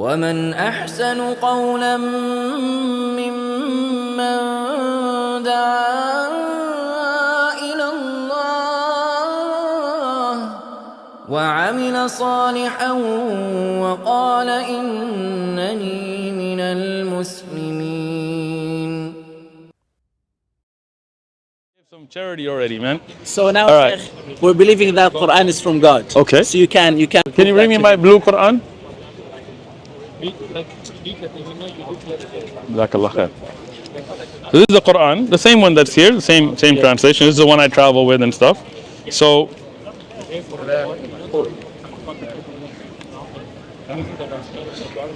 ومن أحسن قولا ممن دعا إلى الله وعمل صالحا وقال إنني من المسلمين. Some charity already, man. So now right. we're believing that Quran is from God. Okay. So you can. Can you bring me my blue Quran? Jazakallah khair. So this is the Quran, the same one that's here, the same translation. This is the one I travel with and stuff. So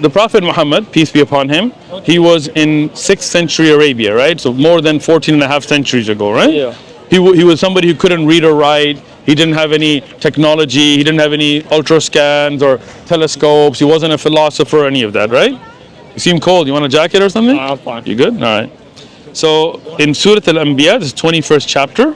the Prophet Muhammad, peace be upon him, he was in 6th century Arabia, right? So more than 14 and a half centuries ago, right? Yeah. He was somebody who couldn't read or write. He didn't have any technology. He didn't have any ultra scans or telescopes. He wasn't a philosopher or any of that, right? You seem cold. You want a jacket or something? I'm fine. You good? All right. So in Surah Al-Anbiya, this is 21st chapter,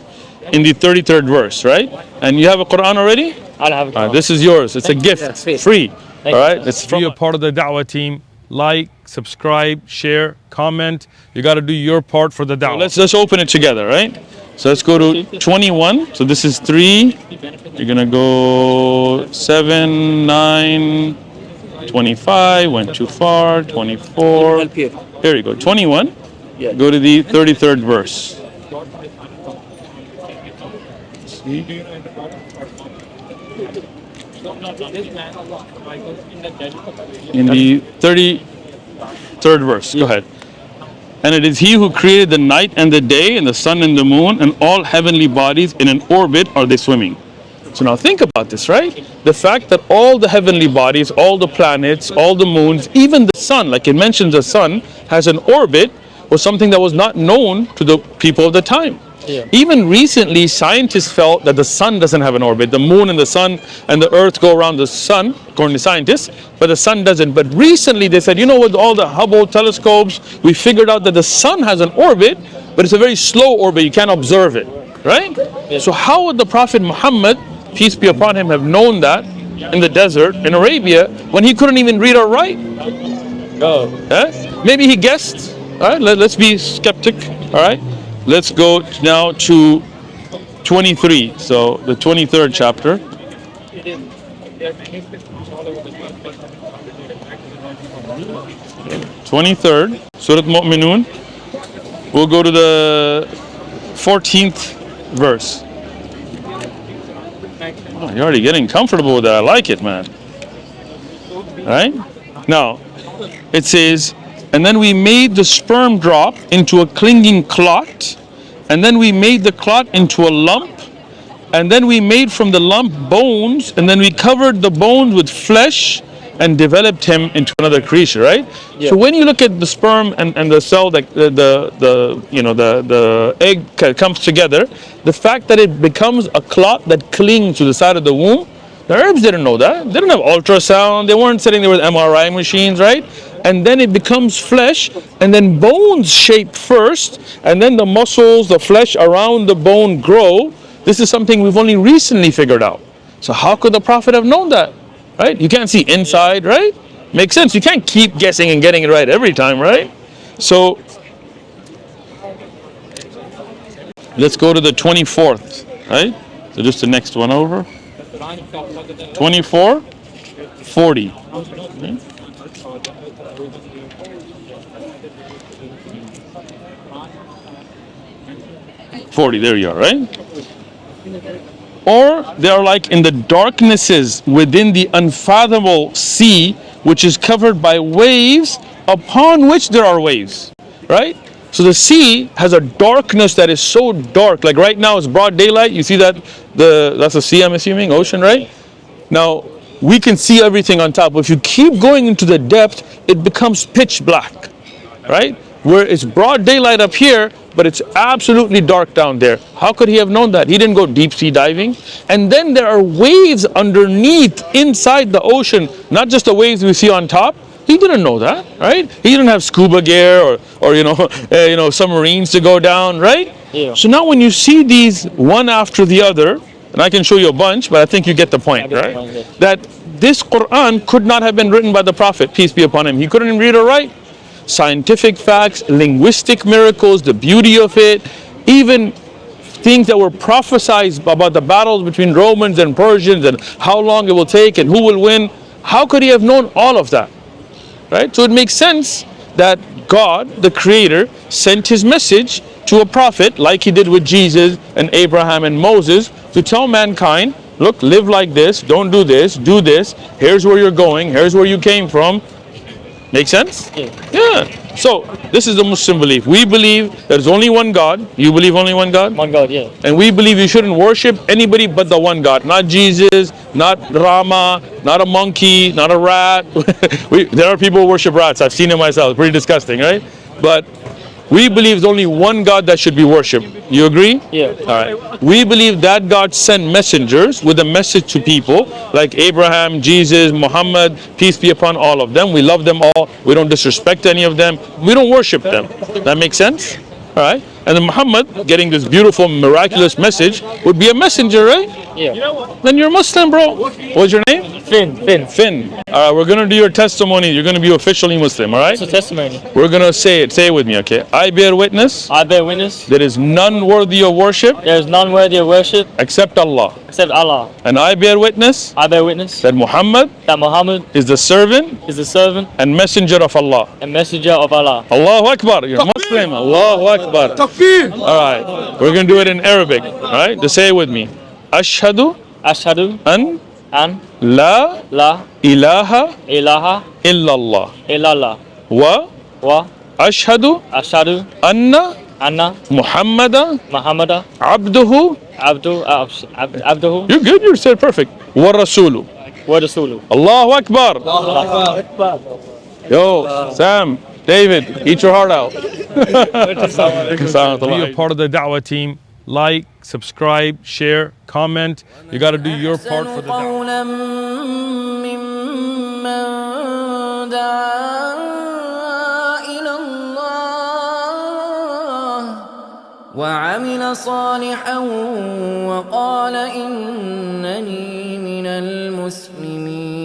in the 33rd verse, right? And you have a Quran already? I'll have it. This is yours. It's a gift, free. All right. It's Be a part of the Dawah team. Like, subscribe, share, comment. You got to do your part for the Dawah. Let's open it together, right? So let's go to 21. So this is 3. You're gonna go 7, 9, 25. Went too far. 24. Here you go. 21. Yeah. Go to the 33rd verse. See? In the 33rd verse. Go ahead. And it is He who created the night and the day and the sun and the moon and all heavenly bodies in an orbit are they swimming. So now think about this, right? The fact that all the heavenly bodies, all the planets, all the moons, even the sun, like it mentions the sun, has an orbit, was something that was not known to the people of the time. Yeah. Even recently, scientists felt that the sun doesn't have an orbit. The moon and the sun and the earth go around the sun, according to scientists, but the sun doesn't. But recently they said, you know, with all the Hubble telescopes, we figured out that the sun has an orbit, but it's a very slow orbit. You can't observe it, right? Yeah. So how would the Prophet Muhammad, peace be upon him, have known that in the desert in Arabia when he couldn't even read or write? Maybe he guessed. All right, let's be skeptic. All right. Let's go now to 23, so the 23rd chapter. 23rd, Surah Mu'minun. We'll go to the 14th verse. Oh, you're already getting comfortable with that. I like it, man. All right? Now, it says, and then we made the sperm drop into a clinging clot, and then we made the clot into a lump, and then we made from the lump bones, and then we covered the bones with flesh and developed him into another creature, right? Yeah. So when you look at the sperm and the cell, like the egg comes together, the fact that it becomes a clot that clings to the side of the womb, the Arabs didn't know that. They didn't have ultrasound. They weren't sitting there with MRI machines, right? And then it becomes flesh, and then bones shape first, and then the muscles, the flesh around the bone grow. This is something we've only recently figured out. So how could the Prophet have known that, right? You can't see inside, right? Makes sense. You can't keep guessing and getting it right every time, right? So let's go to the 24th, right? So just the next one over. 24, 40. Okay. 40, there you are, right? Or they are like in the darknesses within the unfathomable sea, which is covered by waves upon which there are waves, right? So the sea has a darkness that is so dark. Like right now it's broad daylight. You see that? That's the sea, I'm assuming, ocean, right? Now, we can see everything on top. But if you keep going into the depth, it becomes pitch black, right? Where it's broad daylight up here, but it's absolutely dark down there. How could he have known that? He didn't go deep sea diving. And then there are waves underneath, inside the ocean, not just the waves we see on top. He didn't know that, right? He didn't have scuba gear or submarines to go down, right? Yeah. So now when you see these one after the other, And I can show you a bunch, but I think you get the point, right? That this Quran could not have been written by the Prophet, peace be upon him. He couldn't read or write. Scientific facts, linguistic miracles, the beauty of it, even things that were prophesied about the battles between Romans and Persians and how long it will take and who will win. How could he have known all of that? Right? So it makes sense that God, the Creator, sent his message to a prophet like he did with Jesus and Abraham and Moses to tell mankind, look, live like this, don't do this, do this, here's where you're going, here's where you came from. Make sense? Yeah. So this is the Muslim belief. We believe there's only one God. You believe only one God? One God, yeah. And we believe you shouldn't worship anybody but the one God. Not Jesus, not Rama, not a monkey, not a rat. There are people who worship rats. I've seen it myself. Pretty disgusting, right? But we believe there's only one God that should be worshipped. You agree? Yeah. All right. We believe that God sent messengers with a message to people like Abraham, Jesus, Muhammad, peace be upon all of them. We love them all. We don't disrespect any of them. We don't worship them. That makes sense? All right. And then Muhammad getting this beautiful, miraculous message would be a messenger, right? Yeah. Then you're Muslim, bro. What's your name? Finn. Finn. All right, we're going to do your testimony. You're going to be officially Muslim, all right? It's a testimony. We're going to say it. Say it with me, okay? I bear witness. I bear witness. There is none worthy of worship There is none worthy of worship except Allah. except Allah. And I bear witness I bear witness that Muhammad that Muhammad is the servant is the servant and messenger of Allah. and messenger of Allah. Allahu Akbar. You're Muslim. Allahu Akbar. All right. We're going to do it in Arabic. All right? Just say it with me. Ashhadu Ashhadu an an la la ilaha ilaha illallah. illallah Wa wa ashhadu ashhadu anna anna Muhammadan Muhammada abduhu. abduhu You're good. You said perfect. Wa rasulu. wa rasuluhu. Allahu Akbar. Yo, Sam, David, eat your heart out. Be a part of the Dawah team. Like, subscribe, share, comment. You got to do your part for the Dawah. قولا ممن دعا إلى الله وعمل صالحا وقال إنني من المسلمين